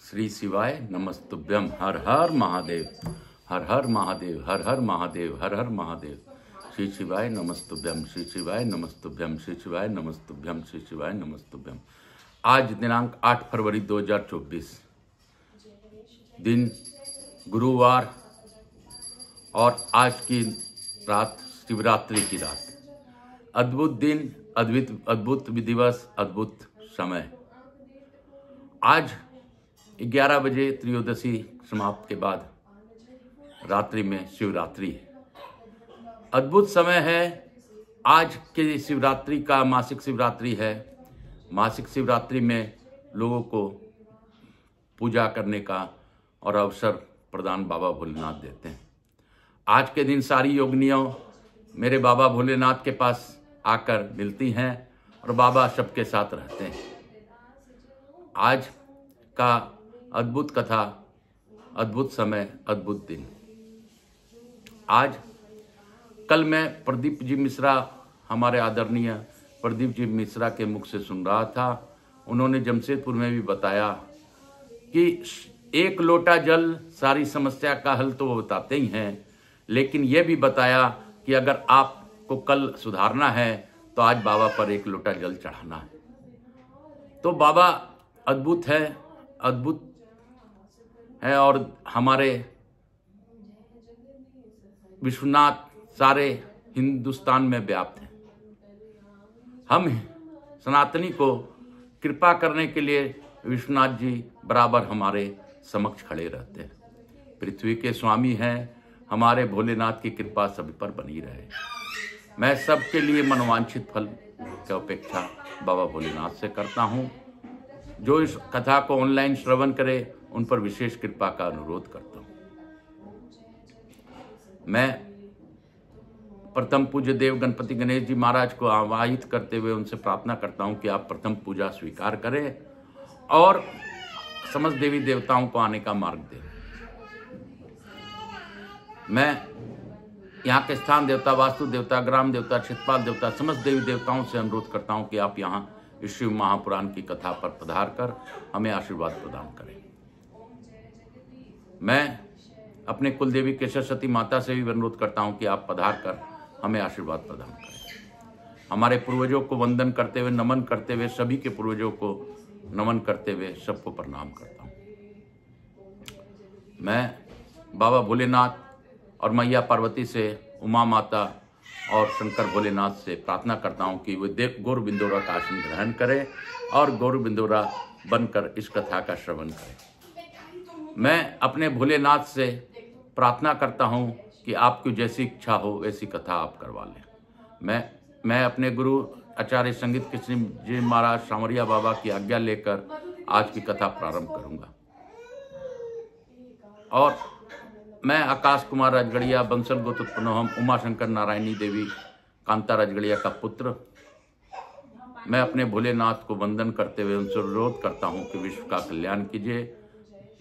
श्री शिवाय नमस्तुभ्यम। हर हर महादेव, हर हर महादेव, हर हर महादेव, हर हर महादेव। श्री शिवाय नमस्तुभ्यम, श्री शिवाय नमस्तुभ्यम, श्री शिवाय नमस्तुभ्यम, श्री शिवाय नमस्तुभ्यम। आज दिनांक 8 फरवरी 2024, दिन गुरुवार और आज की रात शिवरात्रि की रात। अद्भुत दिन, अद्भुत दिवस, अद्भुत समय। आज 11 बजे त्रयोदशी समाप्त के बाद रात्रि में शिवरात्रि है। अद्भुत समय है। आज की शिवरात्रि का मासिक शिवरात्रि है। मासिक शिवरात्रि में लोगों को पूजा करने का और अवसर प्रदान बाबा भोलेनाथ देते हैं। आज के दिन सारी योगिनियों मेरे बाबा भोलेनाथ के पास आकर मिलती हैं और बाबा सबके साथ रहते हैं। आज का अद्भुत कथा, अद्भुत समय, अद्भुत दिन। आज कल मैं प्रदीप जी मिश्रा, हमारे आदरणीय प्रदीप जी मिश्रा के मुख से सुन रहा था। उन्होंने जमशेदपुर में भी बताया कि एक लोटा जल सारी समस्या का हल तो वो बताते ही हैं, लेकिन ये भी बताया कि अगर आपको कल सुधारना है तो आज बाबा पर एक लोटा जल चढ़ाना है। तो बाबा अद्भुत है, अद्भुत है और हमारे विश्वनाथ सारे हिंदुस्तान में व्याप्त हैं। हम सनातनी को कृपा करने के लिए विश्वनाथ जी बराबर हमारे समक्ष खड़े रहते हैं। पृथ्वी के स्वामी हैं, हमारे भोलेनाथ की कृपा सभी पर बनी रहे। मैं सबके लिए मनोवांछित फल की अपेक्षा बाबा भोलेनाथ से करता हूँ। जो इस कथा को ऑनलाइन श्रवण करे उन पर विशेष कृपा का अनुरोध करता हूँ। मैं प्रथम पूज्य देव गणपति गणेश जी महाराज को आवाहित करते हुए उनसे प्रार्थना करता हूँ कि आप प्रथम पूजा स्वीकार करें और समस्त देवी देवताओं को आने का मार्ग दें। मैं यहाँ के स्थान देवता, वास्तु देवता, ग्राम देवता, क्षेत्रपाल देवता, समस्त देवी देवताओं से अनुरोध करता हूँ कि आप यहाँ इस शिव महापुराण की कथा पर पधार कर हमें आशीर्वाद प्रदान करें। मैं अपने कुलदेवी केशर सती माता से भी अनुरोध करता हूँ कि आप पधार कर हमें आशीर्वाद प्रदान करें। हमारे पूर्वजों को वंदन करते हुए, नमन करते हुए, सभी के पूर्वजों को नमन करते हुए सबको प्रणाम करता हूँ। मैं बाबा भोलेनाथ और मैया पार्वती से, उमा माता और शंकर भोलेनाथ से प्रार्थना करता हूँ कि वे गौर बिंदोरा का आसन ग्रहण करें और गौर बिंदोरा बनकर इस कथा का श्रवण करें। मैं अपने भोलेनाथ से प्रार्थना करता हूँ कि आपकी जैसी इच्छा हो वैसी कथा आप करवा लें। मैं अपने गुरु आचार्य संगीत कृष्ण जी महाराज सामरिया बाबा की आज्ञा लेकर आज की कथा प्रारंभ करूँगा। और मैं आकाश कुमार राजगढ़िया, बंसल गोतुत्पनोहम, उमा शंकर नारायणी देवी कांता राजगढ़िया का पुत्र, मैं अपने भोलेनाथ को वंदन करते हुए उनसे अनुरोध करता हूं कि विश्व का कल्याण कीजिए।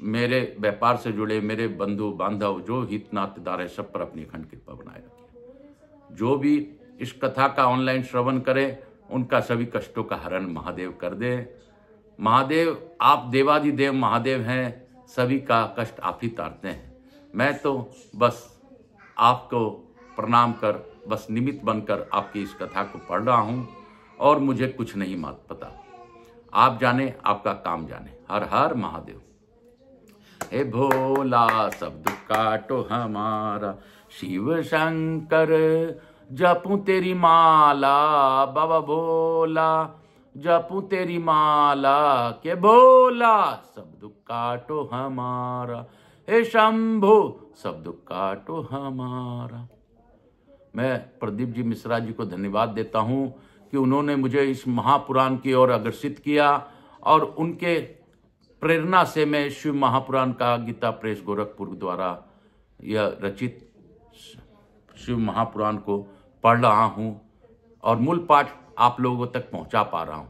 मेरे व्यापार से जुड़े मेरे बंधु बांधव जो हित नातेदार है सब पर अपनी अखंड कृपा बनाए रखिए। जो भी इस कथा का ऑनलाइन श्रवण करे उनका सभी कष्टों का हरण महादेव कर दे। महादेव, आप देवाधिदेव महादेव हैं, सभी का कष्ट आप ही तारते हैं। मैं तो बस आपको प्रणाम कर, बस निमित्त बनकर आपकी इस कथा को पढ़ रहा हूँ और मुझे कुछ नहीं पता। आप जाने, आपका काम जाने। हर हर महादेव। हे भोला सब दुख काटो हमारा, शिव शंकर जपूं तेरी माला, बाबा भोला जपूं तेरी माला, के भोला सब दुख काटो हमारा, हे शंभो सब दुख काटो हमारा। मैं प्रदीप जी मिश्रा जी को धन्यवाद देता हूँ कि उन्होंने मुझे इस महापुराण की ओर अग्रसित किया और उनके प्रेरणा से मैं शिव महापुराण का गीता प्रेस गोरखपुर द्वारा यह रचित शिव महापुराण को पढ़ रहा हूँ और मूल पाठ आप लोगों तक पहुँचा पा रहा हूँ।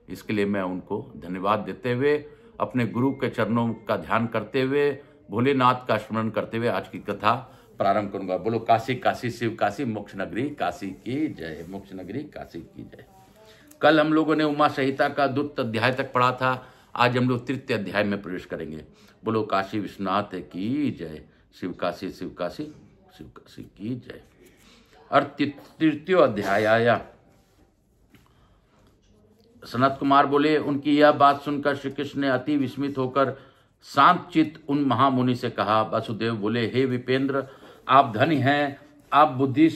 इसके लिए मैं उनको धन्यवाद देते हुए, अपने गुरु के चरणों का ध्यान करते हुए, भोलेनाथ का स्मरण करते हुए आज की कथा प्रारंभ करूंगा। बोलो काशी काशी शिव काशी, मोक्ष नगरी काशी की जय, मोक्ष नगरी काशी की जय। कल हम लोगों ने उमा संहिता का 2 अध्याय तक पढ़ा था आज हम लोग तृतीय अध्याय में प्रवेश करेंगे। बोलो काशी विश्वनाथ की जय, शिव काशी शिव काशी शिव काशी की जय। और तृतीय अध्याय आया। सनत कुमार बोले, उनकी यह बात सुनकर श्री कृष्ण ने अति विस्मित होकर शांत चित्त उन महामुनि से कहा। वासुदेव बोले, हे विपेंद्र, आप धनी हैं, आप बुद्धि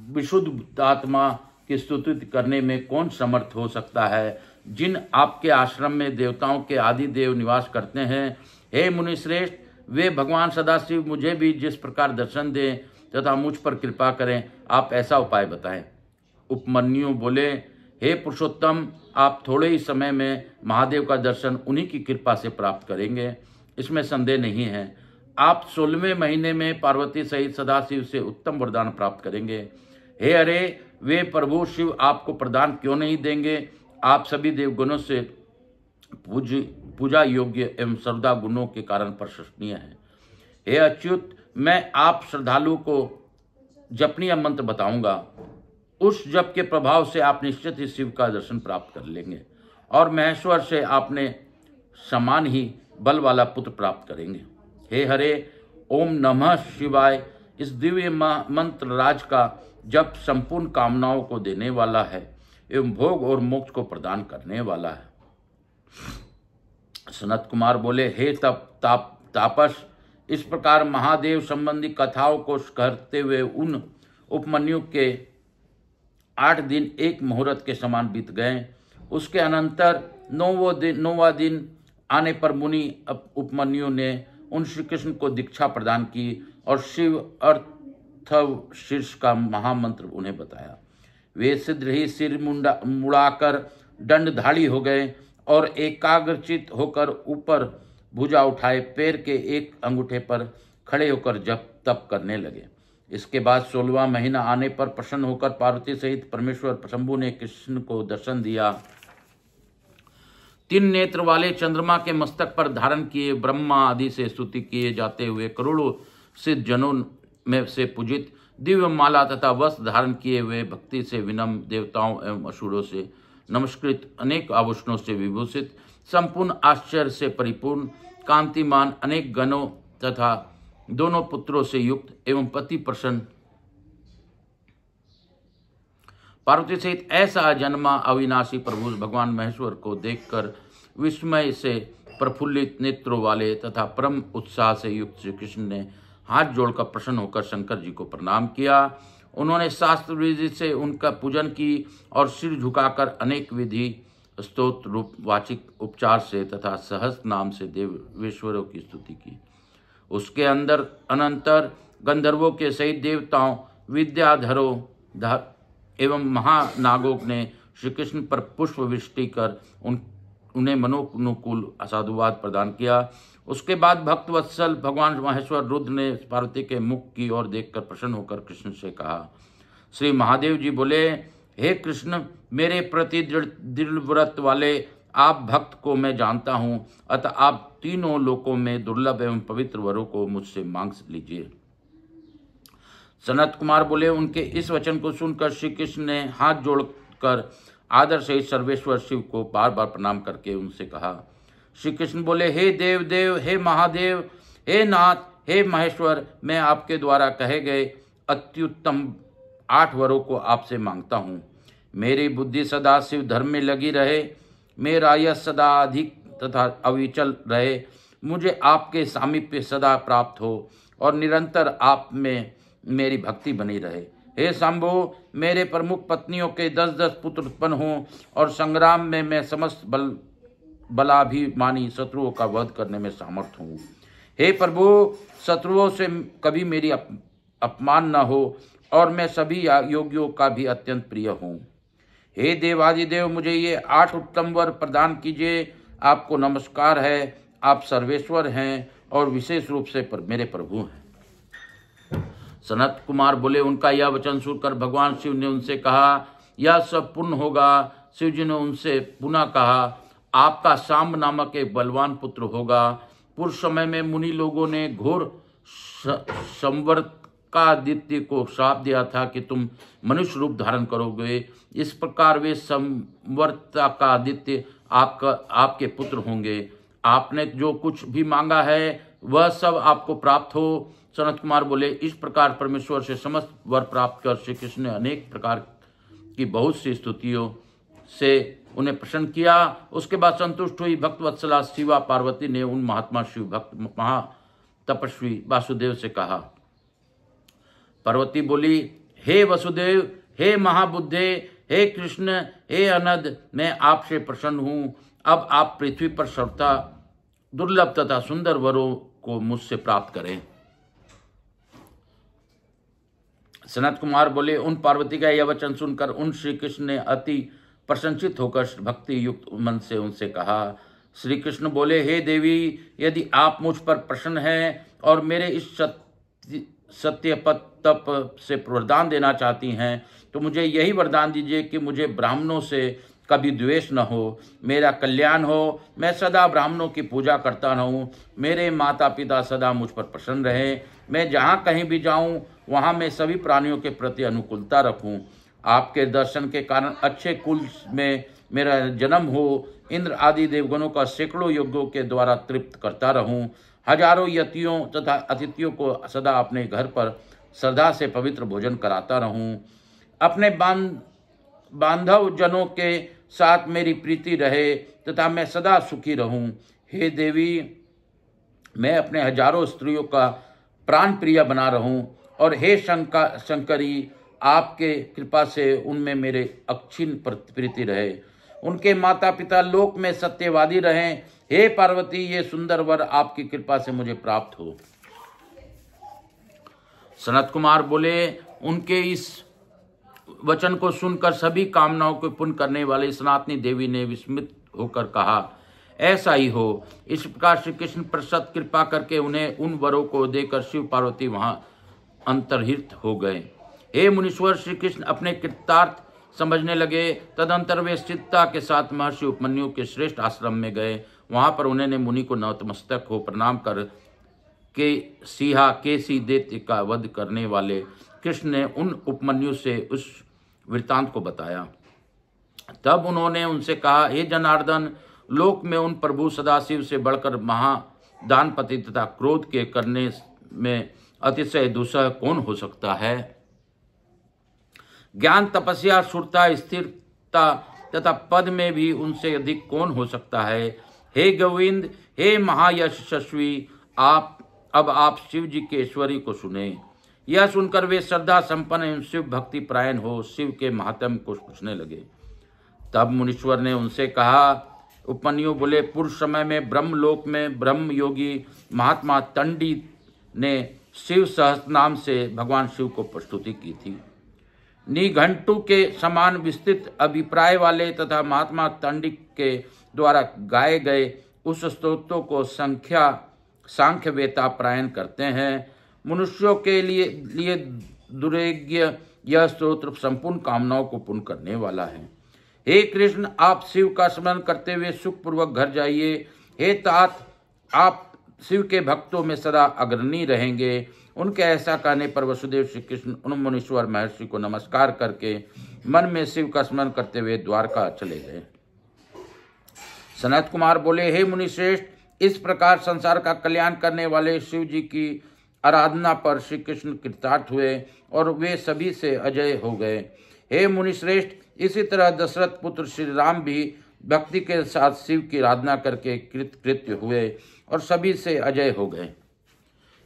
विशुद्ध आत्मा की स्तुति करने में कौन समर्थ हो सकता है। जिन आपके आश्रम में देवताओं के आदि देव निवास करते हैं, हे मुनि श्रेष्ठ, वे भगवान सदाशिव मुझे भी जिस प्रकार दर्शन दें तथा मुझ पर कृपा करें, आप ऐसा उपाय बताएं। उपमन्यु बोले, हे पुरुषोत्तम, आप थोड़े ही समय में महादेव का दर्शन उन्हीं की कृपा से प्राप्त करेंगे, इसमें संदेह नहीं है। आप 16वें महीने में पार्वती सहित सदाशिव से उत्तम वरदान प्राप्त करेंगे। हे अरे, वे प्रभु शिव आपको प्रदान क्यों नहीं देंगे। आप सभी देवगुणों से पूजा योग्य एवं सर्वदा गुणों के कारण प्रशंसनीय हैं। हे अच्युत, मैं आप श्रद्धालु को जपनीय मंत्र बताऊंगा। उस जप के प्रभाव से आप निश्चित ही शिव का दर्शन प्राप्त कर लेंगे और महेश्वर से आपने समान ही बल वाला पुत्र प्राप्त करेंगे। हे हरे, ओम नमः शिवाय इस दिव्य मंत्र राज का जप संपूर्ण कामनाओं को देने वाला है एवं भोग और मोक्ष को प्रदान करने वाला है। सनत कुमार बोले, हे तापस, इस प्रकार महादेव संबंधी कथाओं को कहते हुए उन उपमन्यु के 8 दिन एक मुहूर्त के समान बीत गए। उसके अनंतर 9वां दिन आने पर मुनि उपमन्यु ने उन श्री कृष्ण को दीक्षा प्रदान की और शिव अर्थव शीर्ष का महामंत्र उन्हें बताया। वे शीघ्र ही सिर मुड़ाकर दंडधारी हो गए और एकाग्रचित होकर ऊपर भुजा उठाए पैर के एक अंगूठे पर खड़े होकर जप तप करने लगे। इसके बाद 16वां महीना आने पर प्रसन्न होकर पार्वती सहित परमेश्वर शंभु ने कृष्ण को दर्शन दिया। 3 नेत्र वाले चंद्रमा के मस्तक पर धारण किए ब्रह्मा आदि से स्तुति किए जाते हुए करोड़ों सिद्ध जनों में से पूजित दिव्य माला तथा वस्त्र धारण किए हुए भक्ति से विनम्र देवताओं एवं असुरों से नमस्कृत अनेक आभूषणों से विभूषित संपूर्ण आश्चर्य से परिपूर्ण कांतिमान अनेक गणों तथा दोनों पुत्रों से युक्त एवं पति प्रसन्न पार्वती सहित ऐसा जन्मा अविनाशी प्रभु भगवान महेश्वर को देखकर विस्मय से प्रफुल्लित नेत्रों वाले तथा परम उत्साह से युक्त श्री कृष्ण ने हाथ जोड़कर प्रसन्न होकर शंकर जी को प्रणाम किया। उन्होंने शास्त्र विधि से उनका पूजन की और सिर झुकाकर अनेक विधि स्तोत्र रूप वाचिक उपचार से तथा सहस्त्र नाम से देवेश्वरों की स्तुति की। उसके अनंतर गंधर्वों के सहित देवताओं विद्याधरों एवं महानागों ने श्री कृष्ण पर पुष्प वृष्टि कर उन्हें मनोनुकूल साधुवाद प्रदान किया। उसके बाद भक्त वत्सल भगवान महेश्वर रुद्र ने पार्वती के मुख की ओर देखकर प्रसन्न होकर कृष्ण से कहा। श्री महादेव जी बोले, हे कृष्ण, मेरे प्रति दृढ़ व्रत वाले आप भक्त को मैं जानता हूँ, अतः आप तीनों लोकों में दुर्लभ एवं पवित्र वरों को मुझसे मांग लीजिए। सनत कुमार बोले, उनके इस वचन को सुनकर श्री कृष्ण ने हाथ जोड़कर आदर सहित सर्वेश्वर शिव को बार बार प्रणाम करके उनसे कहा। श्री कृष्ण बोले, हे देव, हे महादेव, हे नाथ, हे महेश्वर, मैं आपके द्वारा कहे गए अत्युत्तम 8 वरों को आपसे मांगता हूँ। मेरी बुद्धि सदा शिव धर्म में लगी रहे, मेरा यश सदा अधिक तथा अविचल रहे, मुझे आपके सामीप्य सदा प्राप्त हो और निरंतर आप में मेरी भक्ति बनी रहे। हे शंभो, मेरे प्रमुख पत्नियों के 10-10 पुत्र उत्पन्न हों और संग्राम में मैं समस्त बलाभिमानी शत्रुओं का वध करने में समर्थ हूँ। हे प्रभु, शत्रुओं से कभी मेरी अपमान न हो और मैं सभी योगियों का भी अत्यंत प्रिय हूँ। हे देवादिदेव, मुझे ये 8 उत्तम वर प्रदान कीजिए। आपको नमस्कार है, आप सर्वेश्वर हैं और विशेष रूप से मेरे प्रभु हैं। सनत कुमार बोले, उनका यह वचन सुनकर भगवान शिव ने उनसे कहा, यह सब पूर्ण होगा। शिव जी ने उनसे पुनः कहा, आपका सांब नामक एक बलवान पुत्र होगा। पूर्व समय में मुनि लोगों ने घोर संवर्तकादित्य को श्राप दिया था कि तुम मनुष्य रूप धारण करोगे। इस प्रकार वे संवर्तकादित्य आपके पुत्र होंगे। आपने जो कुछ भी मांगा है वह सब आपको प्राप्त हो। सनत कुमार बोले, इस प्रकार परमेश्वर से समस्त वर प्राप्त कर श्री कृष्ण ने अनेक प्रकार की बहुत सी स्तुतियों से उन्हें प्रसन्न किया। उसके बाद संतुष्ट हुई भक्त वत्सला शिवा पार्वती ने उन महात्मा शिव भक्त महातपस्वी वासुदेव से कहा। पार्वती बोली, हे वसुदेव, हे महाबुद्धे, हे कृष्ण, हे अनद, मैं आपसे प्रसन्न हूँ। अब आप पृथ्वी पर सर्वथा दुर्लभ तथा सुंदर वरों को मुझसे प्राप्त करें। सनत कुमार बोले, उन पार्वती का यह वचन सुनकर उन श्री कृष्ण ने अति प्रसन्नचित होकर भक्ति युक्त मन से उनसे कहा। श्री कृष्ण बोले, हे देवी, यदि आप मुझ पर प्रसन्न हैं और मेरे इस सत्य तप से वरदान देना चाहती हैं तो मुझे यही वरदान दीजिए कि मुझे ब्राह्मणों से कभी द्वेष न हो, मेरा कल्याण हो, मैं सदा ब्राह्मणों की पूजा करता रहूं, मेरे माता पिता सदा मुझ पर प्रसन्न रहें, मैं जहाँ कहीं भी जाऊं वहाँ मैं सभी प्राणियों के प्रति अनुकूलता रखूं, आपके दर्शन के कारण अच्छे कुल में मेरा जन्म हो, इंद्र आदि देवगणों का सैकड़ों यज्ञों के द्वारा तृप्त करता रहूं, हजारों यतियों तथा अतिथियों को सदा अपने घर पर श्रद्धा से पवित्र भोजन कराता रहूं, अपने बांधव जनों के साथ मेरी प्रीति रहे तथा मैं सदा सुखी रहूं। हे देवी, मैं अपने हजारों स्त्रियों का प्राण प्रिय बना रहूं और हे शंकरी, आपके कृपा से उनमें मेरे अक्षीण प्रीति रहे, उनके माता पिता लोक में सत्यवादी रहें। हे पार्वती, ये सुंदर वर आपकी कृपा से मुझे प्राप्त हो। सनत कुमार बोले, उनके इस वचन को सुनकर सभी कामनाओं को पूर्ण करने वाली सनातनी देवी ने विस्मित होकर कहा, ऐसा ही हो। इस प्रकार श्री कृष्ण प्रसाद कृपा करके उन्हें उन वरों को देकर शिव पार्वती वहां अंतर्हित हो गए। हे मुनीश्वर, श्री कृष्ण अपने कृतार्थ समझने लगे। तदंतर वे स्थिरता के साथ महर्षि उपमन्यु के श्रेष्ठ आश्रम में गए। वहां पर उन्होंने मुनि को नतमस्तक हो प्रणाम कर के केसी दैत्य का वध करने वाले कृष्ण ने उन उपमन्यु से उस वृत्तांत को बताया। तब उन्होंने उनसे कहा, हे जनार्दन, लोक में उन प्रभु सदाशिव से बढ़कर महादानपति तथा क्रोध के करने में अतिशय दुस्सह कौन हो सकता है? ज्ञान, तपस्या, शूरता, स्थिरता तथा पद में भी उनसे अधिक कौन हो सकता है? हे गोविंद, हे महायशस्वी, अब आप शिव जी के ऐश्वर्य को सुने। यह सुनकर वे श्रद्धा संपन्न एवं शिव भक्ति प्रायण हो शिव के महात्म्य को पूछने लगे। तब मुनीश्वर ने उनसे कहा, उपमन्यु बोले, पूर्व समय में ब्रह्मलोक में ब्रह्म योगी महात्मा तंडी ने शिव सहस्त्र नाम से भगवान शिव को प्रस्तुति की थी। निघंटु के समान विस्तृत अभिप्राय वाले तथा महात्मा तंडिक के द्वारा गाए गए उस स्तोत्रों को सांख्यवेता प्रायण करते हैं। मनुष्यों के लिए दुर्ज्ञ यह स्तोत्र संपूर्ण कामनाओं को पूर्ण करने वाला है। हे कृष्ण, आप शिव का स्मरण करते हुए सुखपूर्वक घर जाइए। हे तात, आप शिव के भक्तों में सदा अग्रणी रहेंगे। उनके ऐसा कहने पर वसुदेव श्री कृष्ण उन मुनीश्वर महर्षि को नमस्कार करके मन में शिव का स्मरण करते हुए द्वारका चले गए। सनत कुमार बोले, हे मुनिश्रेष्ठ, इस प्रकार संसार का कल्याण करने वाले शिव जी की आराधना पर श्री कृष्ण कृतार्थ हुए और वे सभी से अजय हो गए। हे मुनिश्रेष्ठ, इसी तरह दशरथ पुत्र श्री राम भी भक्ति के साथ शिव की आराधना करके कृतकृत्य हुए और सभी से अजय हो गए।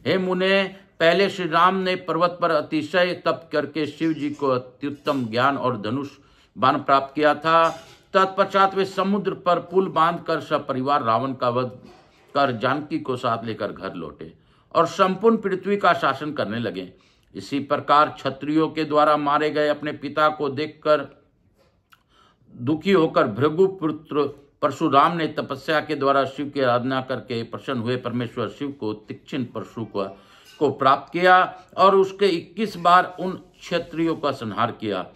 हे मुने, पहले श्री राम ने पर्वत पर अतिशय तप करके शिव जी को अत्युत्तम ज्ञान और धनुष बाण प्राप्त किया था। तत्पश्चात वे समुद्र पर पुल बांधकर सपरिवार रावण का वध कर जानकी को साथ लेकर घर लौटे और संपूर्ण पृथ्वी का शासन करने लगे। इसी प्रकार क्षत्रियों के द्वारा मारे गए अपने पिता को देखकर दुखी होकर भृगु पुत्र परशुराम ने तपस्या के द्वारा शिव की आराधना करके प्रसन्न हुए परमेश्वर शिव को तीक्ष्ण परशु को प्राप्त किया और उसके 21 बार उन क्षत्रियों का संहार किया।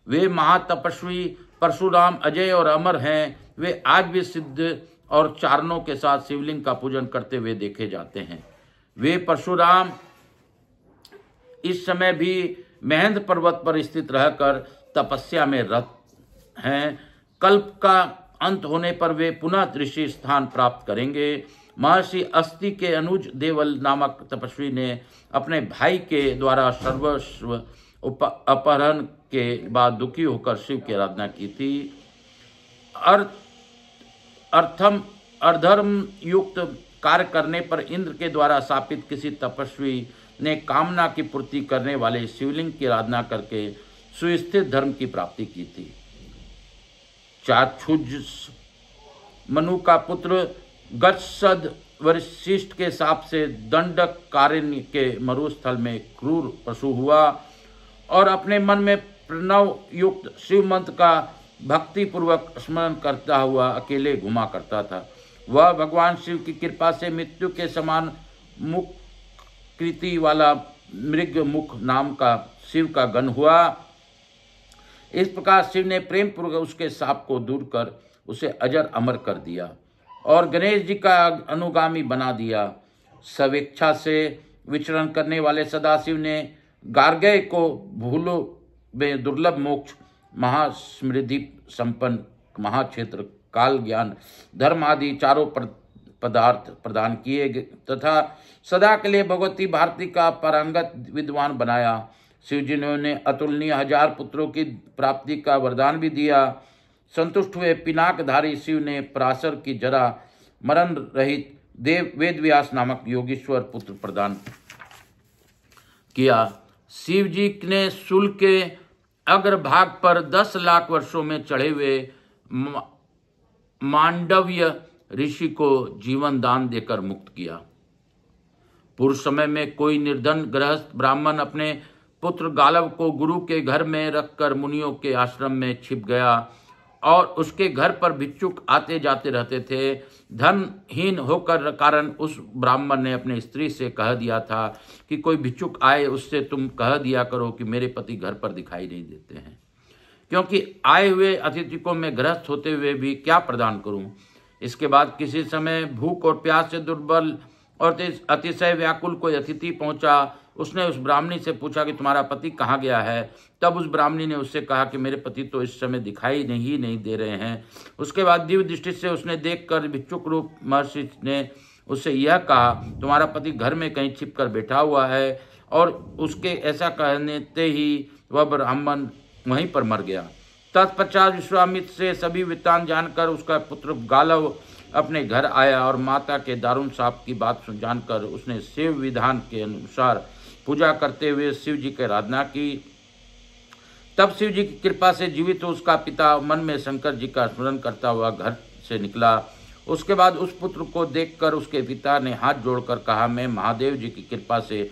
वे महातपस्वी परशुराम अजय और अमर हैं। वे आज भी सिद्ध और चारणों के साथ शिवलिंग का पूजन करते हुए देखे जाते हैं। वे परशुराम इस समय भी महेंद्र पर्वत पर स्थित रहकर तपस्या में रत हैं। कल्प का अंत होने पर वे पुनः ऋषि स्थान प्राप्त करेंगे। महर्षि अस्ति के अनुज देवल नामक तपस्वी ने अपने भाई के द्वारा सर्वस्व अपहरण के बाद दुखी होकर शिव की आराधना की थी। अधर्म युक्त कार्य करने पर इंद्र के द्वारा शापित किसी तपस्वी ने कामना की पूर्ति करने वाले शिवलिंग की आराधना करके सुस्थिर धर्म की प्राप्ति की थी। चाक्षुष मनु का पुत्र गच्छद वशिष्ठ के शाप से दंडक कारण्य के मरुस्थल में क्रूर पशु हुआ और अपने मन में प्रणव युक्त शिव मंत्र का भक्ति पूर्वक स्मरण करता हुआ अकेले घुमा करता था। वह भगवान शिव की कृपा से मृत्यु के समान मुख कृति वाला मृग मुख नाम का शिव का गण हुआ। इस प्रकार शिव ने प्रेम पूर्वक उसके शाप को दूर कर उसे अजर अमर कर दिया और गणेश जी का अनुगामी बना दिया। स्वेच्छा से विचरण करने वाले सदाशिव ने गार्गेय को भूलो में दुर्लभ मोक्ष, महासमृद्धि संपन्न महाक्षेत्र, काल ज्ञान, धर्म आदि चारों पदार्थ प्रदान किए तथा सदा के लिए भगवती भारती का पारंगत विद्वान बनाया। शिव जी ने उन्हें अतुलनीय 1000 पुत्रों की प्राप्ति का वरदान भी दिया। संतुष्ट हुए पिनाकधारी शिव ने पराशर की जरा मरण रहित देव वेदव्यास नामक योगीश्वर पुत्र प्रदान किया। शिव जी ने शूल के अग्रभाग पर 10 लाख वर्षों में चढ़े हुए मांडव्य ऋषि को जीवन दान देकर मुक्त किया। पूर्व समय में कोई निर्धन गृहस्थ ब्राह्मण अपने पुत्र गालव को गुरु के घर में रखकर मुनियों के आश्रम में छिप गया और उसके घर पर भिक्षुक आते जाते रहते थे। धनहीन होकर कारण उस ब्राह्मण ने अपनी स्त्री से कह दिया था कि कोई भिक्षुक आए उससे तुम कह दिया करो कि मेरे पति घर पर दिखाई नहीं देते हैं, क्योंकि आए हुए अतिथि को मैं गृहस्थ होते हुए भी क्या प्रदान करूं। इसके बाद किसी समय भूख और प्यास से दुर्बल और अतिशय व्याकुल कोई अतिथि पहुंचा। उसने उस ब्राह्मणी से पूछा कि तुम्हारा पति कहाँ गया है। तब उस ब्राह्मणी ने उससे कहा कि मेरे पति तो इस समय दिखाई नहीं दे रहे हैं। उसके बाद दिव्य दृष्टि से उसने देखकर भिक्षुक रूप महर्षि ने उससे यह कहा, तुम्हारा पति घर में कहीं छिप कर बैठा हुआ है। और उसके ऐसा कहने ही वह ब्राह्मण वहीं पर मर गया। तत्पश्चात विश्वामित्र से सभी वृत्तांत जानकर उसका पुत्र गालव अपने घर आया और माता के दारुण शाप की बात जानकर उसने शिव विधान के अनुसार पूजा करते हुए शिव जी की आराधना की। तब शिव जी की कृपा से जीवित उसका पिता मन में शंकर जी का स्मरण करता हुआ घर से निकला। उसके बाद उस पुत्र को देखकर उसके पिता ने हाथ जोड़कर कहा, मैं महादेव जी की कृपा से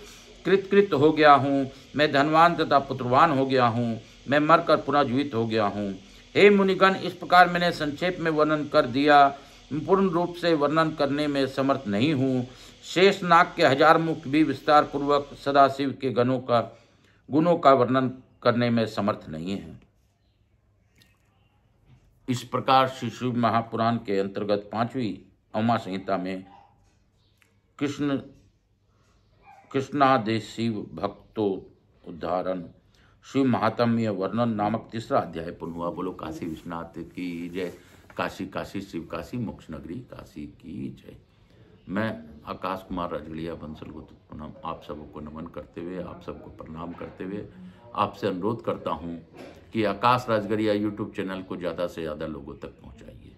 कृतकृत हो गया हूँ, मैं धनवान तथा पुत्रवान हो गया हूँ, मैं मरकर पुनः जीवित हो गया हूँ। हे मुनिगण, इस प्रकार मैंने संक्षेप में वर्णन कर दिया, पूर्ण रूप से वर्णन करने में समर्थ नहीं हूँ। शेष नाग के 1000 मुख भी विस्तार पूर्वक सदाशिव के गुणों का वर्णन करने में समर्थ नहीं है। इस प्रकार श्री शिव महापुराण के अंतर्गत 5वीं उमा संहिता में कृष्णादेश शिव भक्तो उद्धारण शिव महात्म्य वर्णन नामक 3रा अध्याय पूर्ण हुआ। बोलो काशी विश्वनाथ की जय। काशी काशी शिव काशी मोक्ष नगरी काशी की जय। मैं आकाश कुमार राजगढ़िया बंसल गुप्त आप सबको नमन करते हुए, आप सबको प्रणाम करते हुए आपसे अनुरोध करता हूं कि आकाश राजगढ़िया यूट्यूब चैनल को ज़्यादा से ज़्यादा लोगों तक पहुंचाइए,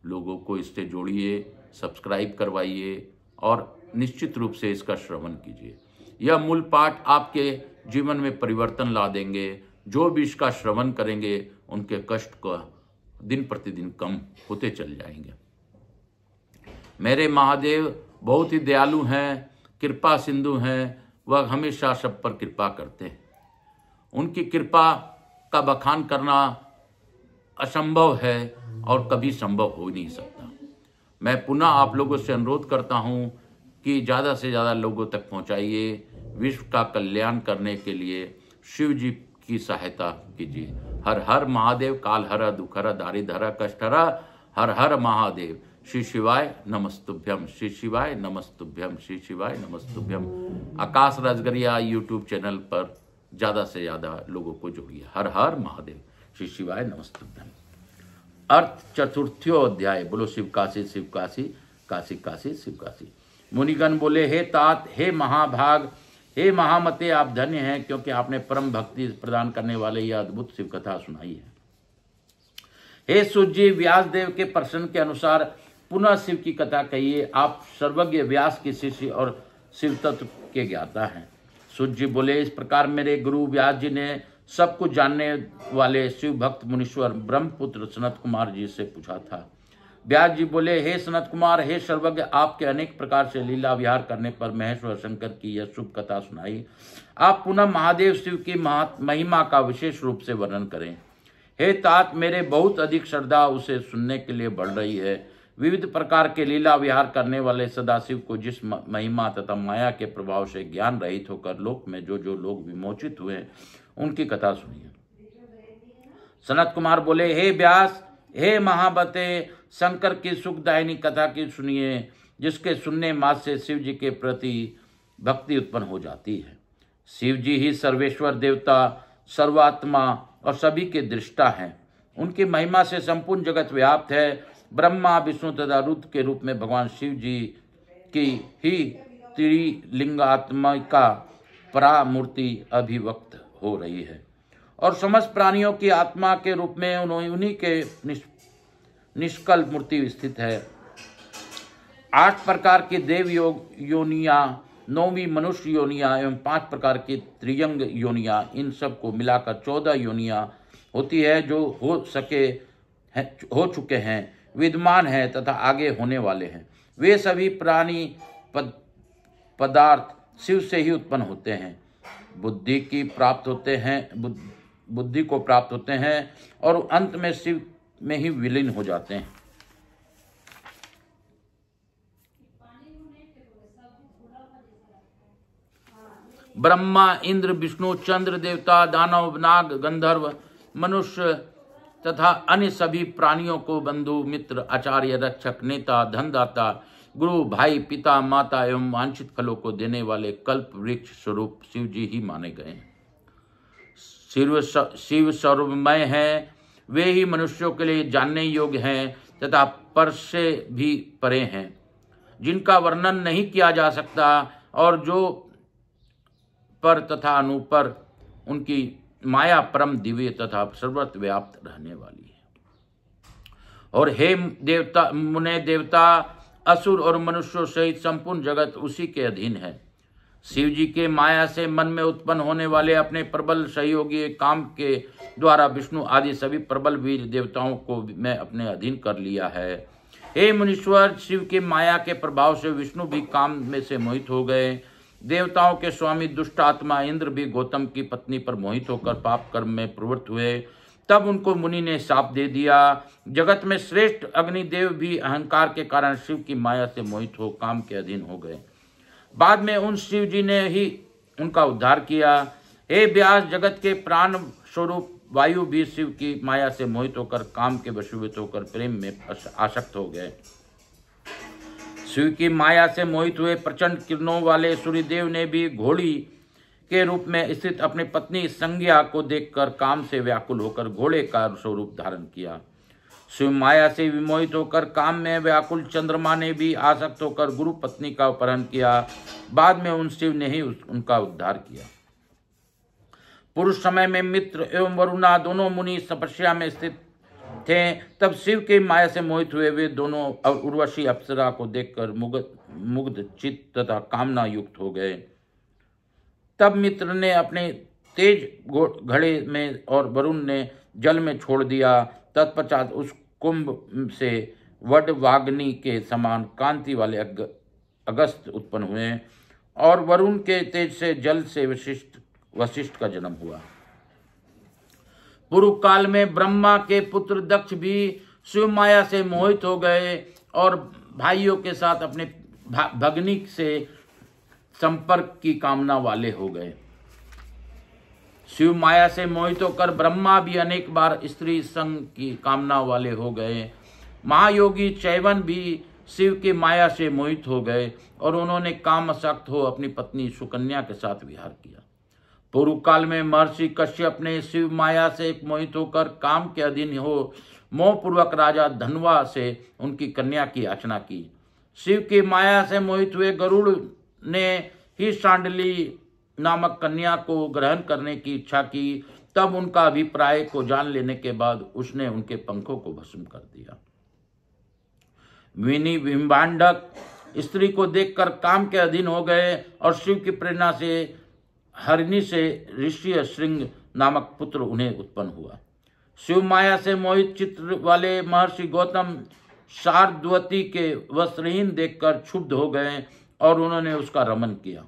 लोगों को इससे जोड़िए, सब्सक्राइब करवाइए और निश्चित रूप से इसका श्रवण कीजिए। यह मूल पाठ आपके जीवन में परिवर्तन ला देंगे। जो भी इसका श्रवण करेंगे उनके कष्ट का दिन प्रतिदिन कम होते चल जाएंगे। मेरे महादेव बहुत ही दयालु हैं, कृपा सिंधु हैं, वह हमेशा सब पर कृपा करते हैं। उनकी कृपा का बखान करना असंभव है और कभी संभव हो नहीं सकता। मैं पुनः आप लोगों से अनुरोध करता हूं कि ज़्यादा से ज़्यादा लोगों तक पहुंचाइए। विश्व का कल्याण करने के लिए शिव जी की सहायता कीजिए। हर हर महादेव, काल हर दुख हर दारिद्र हर कष्ट हर हर महादेव। श्री शिवाय नमस्तुभ्यम, श्री शिवाय नमस्तुभ्यम, श्री शिवाय नमस्तुभ्यम। आकाश राजगढ़िया यूट्यूब चैनल पर ज़्यादा से ज़्यादा लोगों को जोड़िए। हर हर महादेव, श्री शिवाय नमस्तुभ्यम। अर्थ चतुर्थ्यो अध्याय। बोलो शिव काशी शिव काशी, काशी काशी शिव काशी। मुनिगण बोले, हे तात, हे महाभाग, हे महामते, आप धन्य हैं, क्योंकि आपने परम भक्ति प्रदान करने वाले यह अद्भुत शिव कथा सुनाई है। हे सूत जी, व्यास देव के प्रश्न के अनुसार पुनः शिव की कथा कहिए। आप सर्वज्ञ व्यास की शिष्य और शिव तत्व के ज्ञाता हैं। सूत जी बोले, इस प्रकार मेरे गुरु व्यास जी ने सब कुछ जानने वाले शिव भक्त मुनीश्वर ब्रह्मपुत्र सनत कुमार जी से पूछा था। व्यास जी बोले, हे सनत कुमार, हे सर्वज्ञ, आपके अनेक प्रकार से लीला विहार करने पर महेश्वर शंकर की यह शुभ कथा सुनाई। आप पुनः महादेव शिव की महिमा का विशेष रूप से वर्णन करें। हे तात, मेरे बहुत अधिक श्रद्धा उसे सुनने के लिए बढ़ रही है। विविध प्रकार के लीला विहार करने वाले सदाशिव को जिस महिमा तथा माया के प्रभाव से ज्ञान रहित होकर लोक में जो लोग विमोचित हुए उनकी कथा सुनिए। सनत कुमार बोले, हे व्यास, हे महाबते, शंकर की सुखदायिनी कथा की सुनिए, जिसके सुनने मात्र से शिव जी के प्रति भक्ति उत्पन्न हो जाती है। शिव जी ही सर्वेश्वर देवता, सर्वात्मा और सभी के दृष्टा हैं। उनकी महिमा से संपूर्ण जगत व्याप्त है। ब्रह्मा, विष्णु तथा रुद्र के रूप में भगवान शिव जी की ही त्रिलिंगात्मिका परामूर्ति अभिव्यक्त हो रही है और समस्त प्राणियों की आत्मा के रूप में उन्हीं के निष्कल मूर्ति स्थित है। 8 प्रकार की देव योनियां, 9वीं मनुष्य योनियां एवं 5 प्रकार की त्रियंग योनियां, इन सब को मिलाकर 14 योनियां होती है, जो हो चुके हैं, विद्यमान है तथा आगे होने वाले हैं। वे सभी प्राणी पदार्थ शिव से ही उत्पन्न होते हैं, बुद्धि को प्राप्त होते हैं और अंत में शिव में ही विलीन हो जाते हैं। ब्रह्मा, इंद्र, विष्णु, चंद्र, देवता, दानव, नाग, गंधर्व, मनुष्य तथा अन्य सभी प्राणियों को बंधु, मित्र, आचार्य, रक्षक, नेता, धनदाता, गुरु, भाई, पिता, माता एवं वांछित फलों को देने वाले कल्प वृक्ष स्वरूप शिव जी ही माने गए हैं। शिव सर्वमय हैं, वे ही मनुष्यों के लिए जानने योग्य हैं तथा पर से भी परे हैं, जिनका वर्णन नहीं किया जा सकता और जो पर तथा अनुपर उनकी माया परम दिव्य तथा सर्वत्र व्याप्त रहने वाली है। और हे देवता, मुने देवता, असुर और मनुष्यों सहित संपूर्ण जगत उसी के अधीन है। शिव जी के माया से मन में उत्पन्न होने वाले अपने प्रबल सहयोगी काम के द्वारा विष्णु आदि सभी प्रबल वीर देवताओं को मैं अपने अधीन कर लिया है। हे मुनीश्वर, शिव के माया के प्रभाव से विष्णु भी काम में से मोहित हो गए। देवताओं के स्वामी दुष्ट आत्मा इंद्र भी गौतम की पत्नी पर मोहित होकर पाप कर्म में प्रवृत्त हुए। तब उनको मुनि ने शाप दे दिया। जगत में श्रेष्ठ अग्निदेव भी अहंकार के कारण शिव की माया से मोहित हो काम के अधीन हो गए। बाद में उन शिव जी ने ही उनका उद्धार किया। हे व्यास, जगत के प्राण स्वरूप वायु भी शिव की माया से मोहित होकर काम के वशीभूत होकर प्रेम में आसक्त हो गए। शिव की माया से मोहित हुए प्रचंड किरणों वाले सूर्यदेव ने भी घोड़ी के रूप में स्थित अपनी पत्नी संज्ञा को देखकर काम से व्याकुल होकर घोड़े का स्वरूप धारण किया। शिव माया से विमोहित होकर काम में व्याकुल चंद्रमा ने भी आसक्त होकर गुरु पत्नी का अपहरण किया। बाद में उन शिव ने ही उनका उद्धार किया। पुरुष समय में मित्र एवं वरुणा दोनों मुनि तपस्या में स्थित थे। तब शिव के माया से मोहित हुए वे दोनों और उर्वशी अप्सरा को देखकर मुग्ध चित्त तथा कामना युक्त हो गए। तब मित्र ने अपने तेज घड़े में और वरुण ने जल में छोड़ दिया। तत्पश्चात उस कुंभ से वडवाग्नि के समान कांति वाले अगस्त उत्पन्न हुए और वरुण के तेज से जल से वशिष्ठ का जन्म हुआ। पूर्व काल में ब्रह्मा के पुत्र दक्ष भी शिव माया से मोहित हो गए और भाइयों के साथ अपने भगनी से संपर्क की कामना वाले हो गए। शिव माया से मोहित होकर ब्रह्मा भी अनेक बार स्त्री संग की कामना वाले हो गए। महायोगी चैवन भी शिव की माया से मोहित हो गए और उन्होंने कामासक्त हो अपनी पत्नी सुकन्या के साथ विहार किया। पूर्व काल में महर्षि कश्यप ने शिव माया से मोहित होकर काम के अधीन हो मोहपूर्वक राजा धनवा से उनकी कन्या की याचना की। शिव की माया से मोहित हुए गरुड़ ने ही शांडली नामक कन्या को ग्रहण करने की इच्छा की। तब उनका अभिप्राय को जान लेने के बाद उसने उनके पंखों को भस्म कर दिया। विनी बिंबांडक स्त्री को देखकर काम के अधीन हो गए और शिव की प्रेरणा से हरिणी से ऋषि श्रृंग नामक पुत्र उन्हें उत्पन्न हुआ। शिव माया से मोहित चित्र वाले महर्षि गौतम शारद्वती के वस्त्रहीन देखकर क्षुब्ध हो गए और उन्होंने उसका रमन किया।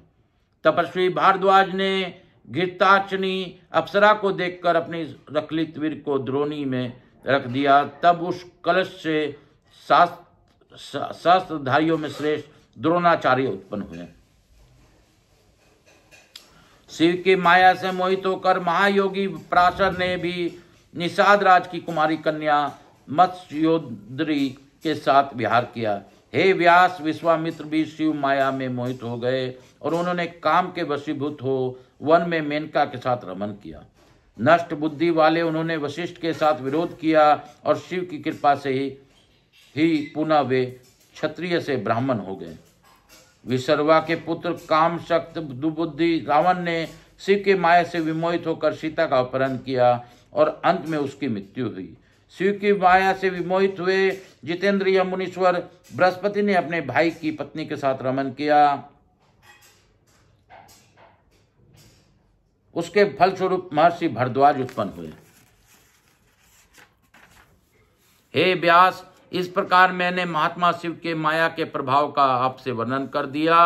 तपस्वी भारद्वाज ने घृताचनी अप्सरा को देखकर अपनी रखलित वीर को द्रोणी में रख दिया। तब उस कलश से शास्त्रधारियों में श्रेष्ठ द्रोणाचार्य उत्पन्न हुए। शिव की माया से मोहित होकर महायोगी पराशर ने भी निषाद राज की कुमारी कन्या मत्स्योदरी के साथ विहार किया। हे व्यास, विश्वामित्र भी शिव माया में मोहित हो गए और उन्होंने काम के वशीभूत हो वन में मेनका के साथ रमन किया। नष्ट बुद्धि वाले उन्होंने वशिष्ठ के साथ विरोध किया और शिव की कृपा से ही पुनः वे क्षत्रिय से ब्राह्मण हो गए। विसर्वा के पुत्र काम शक्त दुबुद्धि रावण ने शिव के माया से विमोहित होकर सीता का अपहरण किया और अंत में उसकी मृत्यु हुई। शिव की माया से विमोहित हुए जितेंद्रिय मुनीश्वर बृहस्पति ने अपने भाई की पत्नी के साथ रमन किया। उसके फलस्वरूप महर्षि भरद्वाज उत्पन्न हुए। हे व्यास, इस प्रकार मैंने महात्मा शिव के माया के प्रभाव का आपसे वर्णन कर दिया।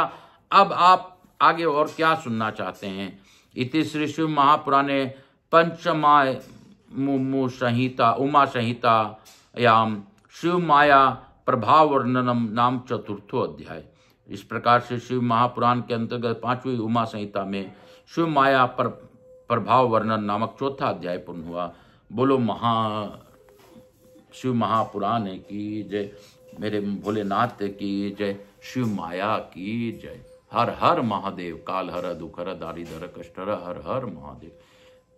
अब आप आगे और क्या सुनना चाहते हैं? इति श्री शिव महापुराणे पंचमाय मुमु संहिता उमा संहितायाम शिव माया प्रभाव वर्णनम नाम चतुर्थो अध्याय। इस प्रकार से शिव महापुराण के अंतर्गत 5वीं उमा संहिता में शिव माया पर प्रभाव वर्णन नामक चौथा अध्याय पूर्ण हुआ। बोलो शिव महापुराण की जय, मेरे भोलेनाथ की जय, शिव माया की जय। हर हर महादेव। काल हर दुख हर दारिद्र कष्ट हर हर महादेव।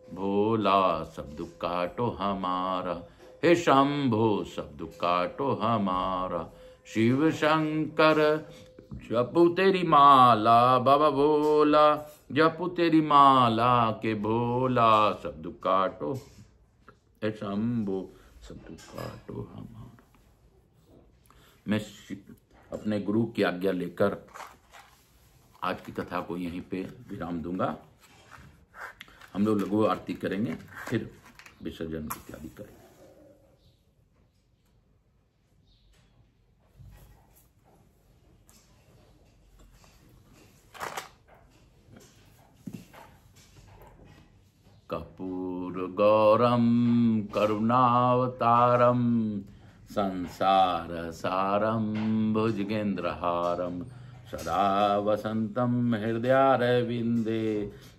भोला सब दुख काटो हमारा, हे शंभो सब दुख काटो हमारा। शिव शंकर जपू तेरी माला, बाबा भोला जपू तेरी माला के भोला सब दुख काटो, हे शंभो सब दुख काटो हमारा। मैं अपने गुरु की आज्ञा लेकर आज की कथा को यहीं पे विराम दूंगा। हम लोग लघु आरती करेंगे, फिर विसर्जन इत्यादि करेंगे। कर्पूर गौरम करुणावतारम संसार सारम भुजगेंद्रहारम सदा वसंतम हृदयारविंदे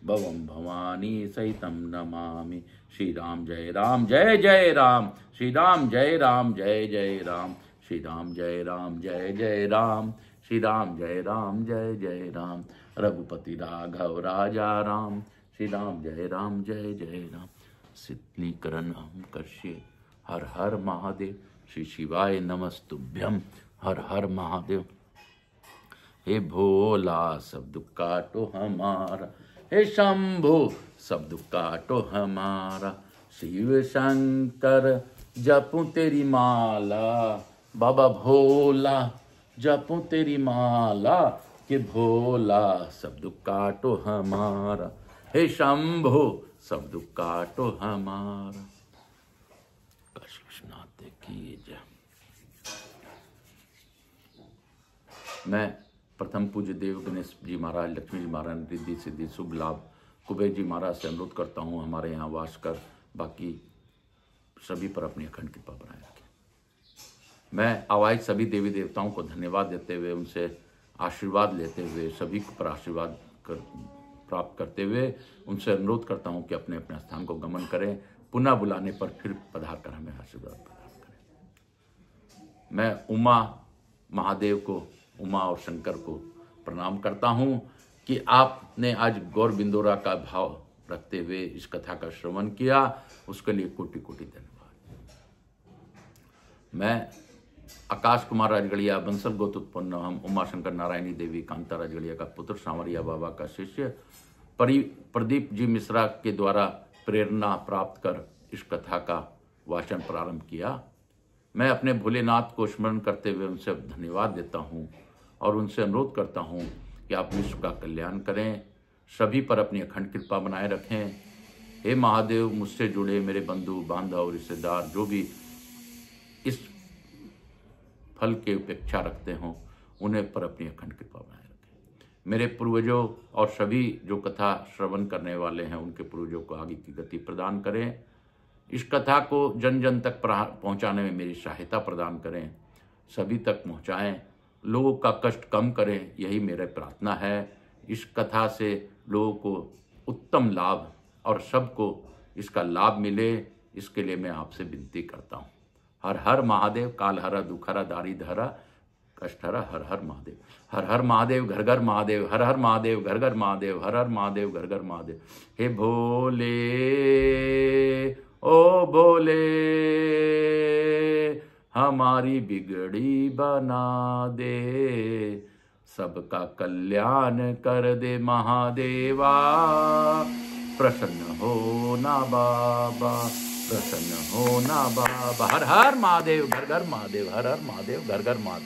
भवम भवानी सहितम नमामि। श्री राम जय राम जय जय राम, श्री राम जय राम जय जय राम, श्री राम जय राम जय जय राम, श्री राम जय राम जय जय राम। रघुपति राघव राजा राम, श्री राम जय राम जय जय राम। शीतलीकरण हम कर्ष्ये। हर हर महादेव। श्री शिवाय नमस्तुभ्यम। हर हर महादेव। हे भोला सब दुख काटो हमारा, हे शंभो सब दुख काटो हमारा। शिव शंकर जपूं तेरी माला, बाबा भोला जपूं तेरी माला कि भोला सब दुख काटो हमारा, हे शंभो सब दुख काटो हमारा। काशी विश्वनाथ की जय। मैं प्रथम पूज्य देव गणेश जी महाराज, लक्ष्मी जी महाराज, रिद्धि सिद्धि शुभ लाभ कुबेर जी महाराज से अनुरोध करता हूँ हमारे यहाँ वास कर बाकी सभी पर अपनी अखंड कृपा बनाए रखें। मैं आवाहित सभी देवी देवताओं को धन्यवाद देते हुए, उनसे आशीर्वाद लेते हुए, सभी पर आशीर्वाद प्राप्त करते हुए उनसे अनुरोध करता हूँ कि अपने अपने स्थान को गमन करें। पुनः बुलाने पर फिर पधार कर हमें आशीर्वाद प्रदान करें। मैं उमा महादेव को, उमा और शंकर को प्रणाम करता हूँ कि आपने आज गौर बिंदोरा का भाव रखते हुए इस कथा का श्रवण किया, उसके लिए कोटि कोटि धन्यवाद। मैं आकाश कुमार राजगढ़िया बंसल गोत्र उत्पन्न हम उमाशंकर नारायणी देवी कांता राजगढ़िया का पुत्र सांवरिया बाबा का शिष्य प्रदीप जी मिश्रा के द्वारा प्रेरणा प्राप्त कर इस कथा का वाचन प्रारंभ किया। मैं अपने भोलेनाथ को स्मरण करते हुए उनसे धन्यवाद देता हूँ और उनसे अनुरोध करता हूँ कि आप विश्व का कल्याण करें, सभी पर अपनी अखंड कृपा बनाए रखें। हे महादेव, मुझसे जुड़े मेरे बंधु बांधव रिश्तेदार जो भी इस फल की उपेक्षा रखते हों, उन्हें पर अपनी अखंड कृपा बनाए रखें। मेरे पूर्वजों और सभी जो कथा श्रवण करने वाले हैं उनके पूर्वजों को आगे की गति प्रदान करें। इस कथा को जन जन तक पहुंचाने में मेरी सहायता प्रदान करें, सभी तक पहुंचाएं, लोगों का कष्ट कम करें, यही मेरी प्रार्थना है। इस कथा से लोगों को उत्तम लाभ और सबको इसका लाभ मिले, इसके लिए मैं आपसे विनती करता हूँ। हर हर महादेव, काल हरा दुख हरा दारिद्र हरा कष्ट हरा, हर हर महादेव। हर हर महादेव, घर घर महादेव, हर हर महादेव, घर घर महादेव, हर हर महादेव, घर घर महादेव। हे भोले ओ भोले, हमारी बिगड़ी बना दे, सबका कल्याण कर दे महादेवा। प्रसन्न हो ना बाबा, प्रसन्न हो ना बाबा। हर हर महादेव, घर घर महादेव, हर हर महादेव, घर घर महादेव।